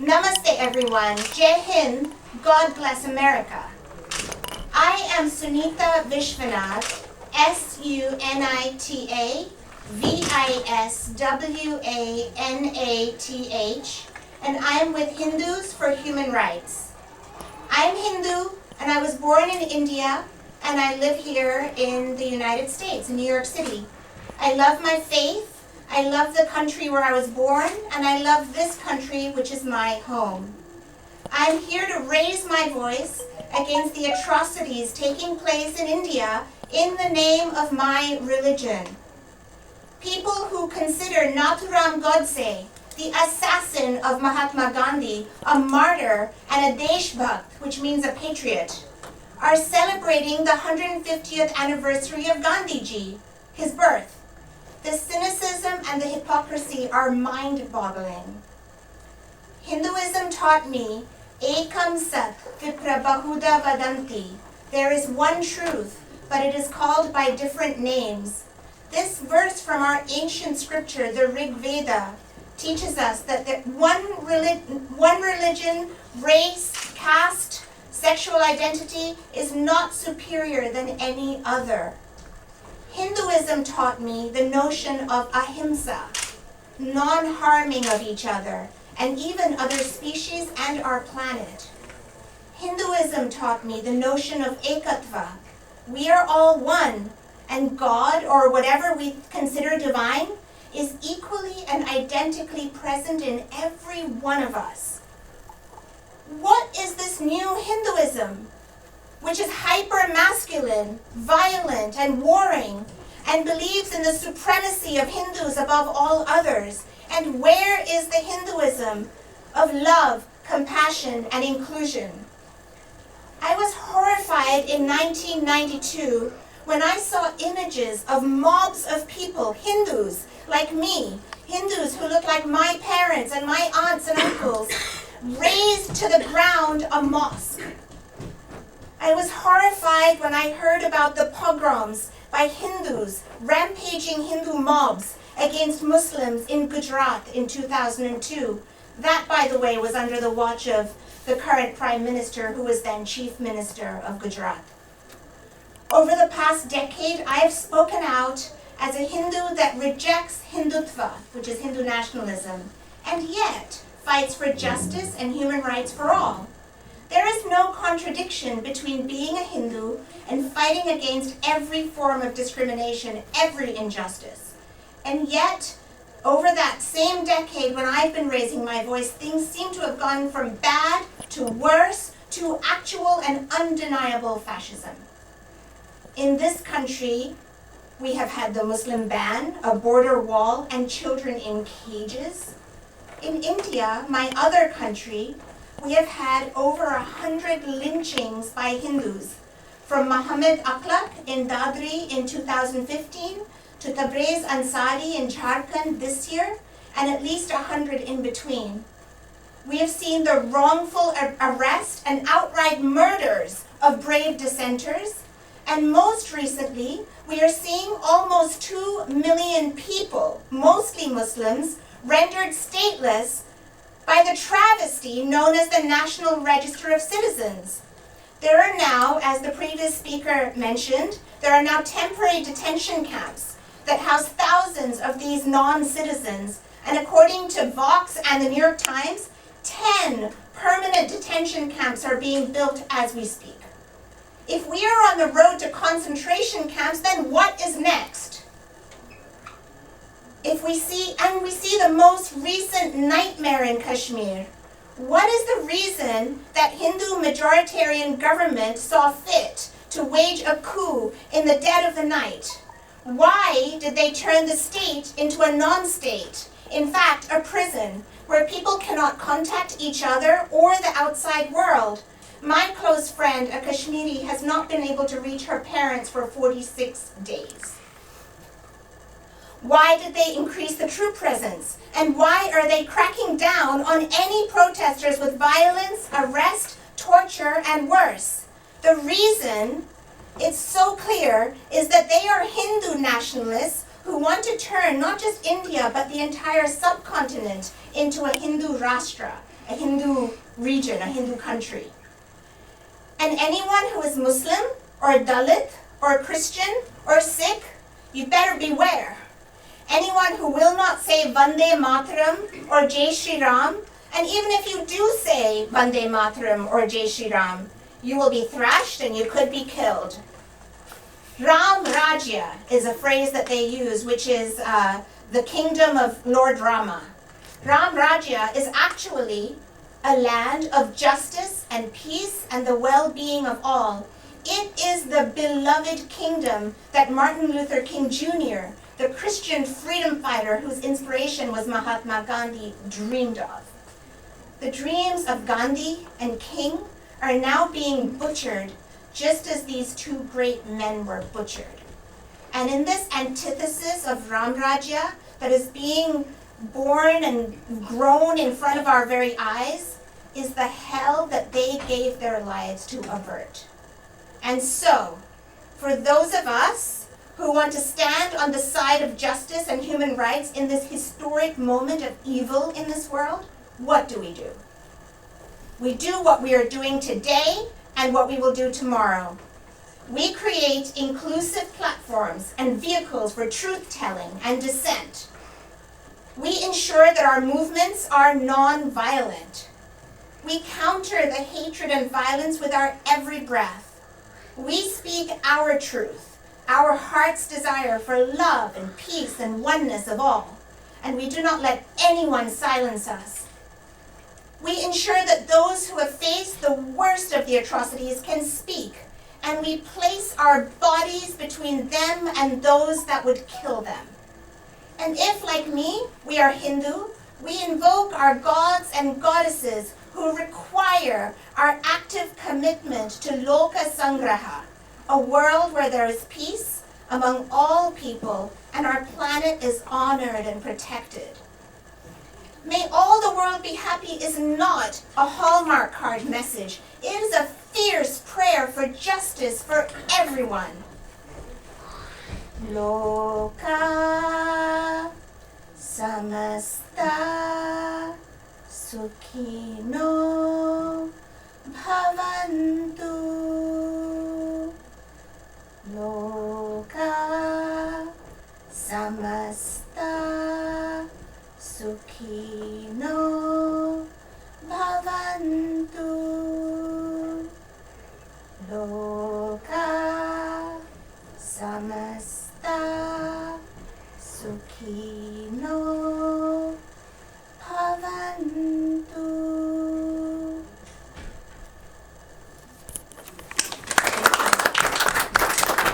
Namaste everyone. Jai Hind. God bless America. I am Sunita Vishwanath, Sunita Viswanath, and I am with Hindus for Human Rights. I am Hindu and I was born in India and I live here in the United States, in New York City. I love my faith. I love the country where I was born, and I love this country, which is my home. I'm here to raise my voice against the atrocities taking place in India in the name of my religion. People who consider Nathuram Godse, the assassin of Mahatma Gandhi, a martyr and a Deshbhakt, which means a patriot, are celebrating the 150th anniversary of Gandhiji, his birth. The cynicism and the hypocrisy are mind-boggling. Hinduism taught me, Ekam Sat Vipra Bahuda Vadanti. There is one truth, but it is called by different names. This verse from our ancient scripture, the Rig Veda, teaches us that one religion, race, caste, sexual identity is not superior than any other. Hinduism taught me the notion of ahimsa, non-harming of each other, and even other species and our planet. Hinduism taught me the notion of ekatva. We are all one, and God, or whatever we consider divine, is equally and identically present in every one of us. What is this new Hinduism, which is hyper-masculine, violent, and warring, and believes in the supremacy of Hindus above all others? And where is the Hinduism of love, compassion, and inclusion? I was horrified in 1992 when I saw images of mobs of people, Hindus like me, Hindus who look like my parents and my aunts and uncles, razed to the ground a mosque. I was horrified when I heard about the pogroms by Hindus, rampaging Hindu mobs against Muslims in Gujarat in 2002. That, by the way, was under the watch of the current Prime Minister, who was then Chief Minister of Gujarat. Over the past decade, I have spoken out as a Hindu that rejects Hindutva, which is Hindu nationalism, and yet fights for justice and human rights for all. There is no contradiction between being a Hindu and fighting against every form of discrimination, every injustice. And yet, over that same decade when I've been raising my voice, things seem to have gone from bad to worse to actual and undeniable fascism. In this country, we have had the Muslim ban, a border wall, and children in cages. In India, my other country, we have had over 100 lynchings by Hindus, from Muhammad Akhlaq in Dadri in 2015 to Tabriz Ansari in Jharkhand this year, and at least 100 in between. We have seen the wrongful arrest and outright murders of brave dissenters, and most recently, we are seeing almost 2 million people, mostly Muslims, rendered stateless by the travesty known as the National Register of Citizens. There are now, as the previous speaker mentioned, there are now temporary detention camps that house thousands of these non-citizens, and according to Vox and the New York Times, 10 permanent detention camps are being built as we speak. If we are on the road to concentration camps, then what is next? We see the most recent nightmare in Kashmir. What is the reason that Hindu majoritarian government saw fit to wage a coup in the dead of the night? Why did they turn the state into a non-state? In fact, a prison where people cannot contact each other or the outside world. My close friend, a Kashmiri, has not been able to reach her parents for 46 days. Why did they increase the troop presence? And why are they cracking down on any protesters with violence, arrest, torture, and worse? The reason it's so clear is that they are Hindu nationalists who want to turn not just India but the entire subcontinent into a Hindu Rashtra. a Hindu region, a Hindu country. And anyone who is Muslim or Dalit or Christian or Sikh, you better beware. Anyone who will not say Vande Mataram or Jai Shri Ram, and even if you do say Vande Mataram or Jai Shri Ram, you will be thrashed and you could be killed. Ram Rajya is a phrase that they use, which is the kingdom of Lord Rama. Ram Rajya is actually a land of justice and peace and the well-being of all. It is the beloved kingdom that Martin Luther King Jr., the Christian freedom fighter whose inspiration was Mahatma Gandhi, dreamed of. The dreams of Gandhi and King are now being butchered just as these two great men were butchered. And in this antithesis of Ram Rajya that is being born and grown in front of our very eyes is the hell that they gave their lives to avert. And so, for those of us who want to stand on the side of justice and human rights in this historic moment of evil in this world, what do? We do what we are doing today and what we will do tomorrow. We create inclusive platforms and vehicles for truth-telling and dissent. We ensure that our movements are non-violent. We counter the hatred and violence with our every breath. We speak our truth, our heart's desire for love and peace and oneness of all, and we do not let anyone silence us. We ensure that those who have faced the worst of the atrocities can speak, and we place our bodies between them and those that would kill them. And if, like me, we are Hindu, we invoke our gods and goddesses who require our active commitment to Loka Sangraha, a world where there is peace among all people and our planet is honored and protected. May all the world be happy is not a Hallmark card message. It is a fierce prayer for justice for everyone. Loka samasta sukhino bhavantu. Loka samasta sukhino bhavantu. Loka samasta sukhino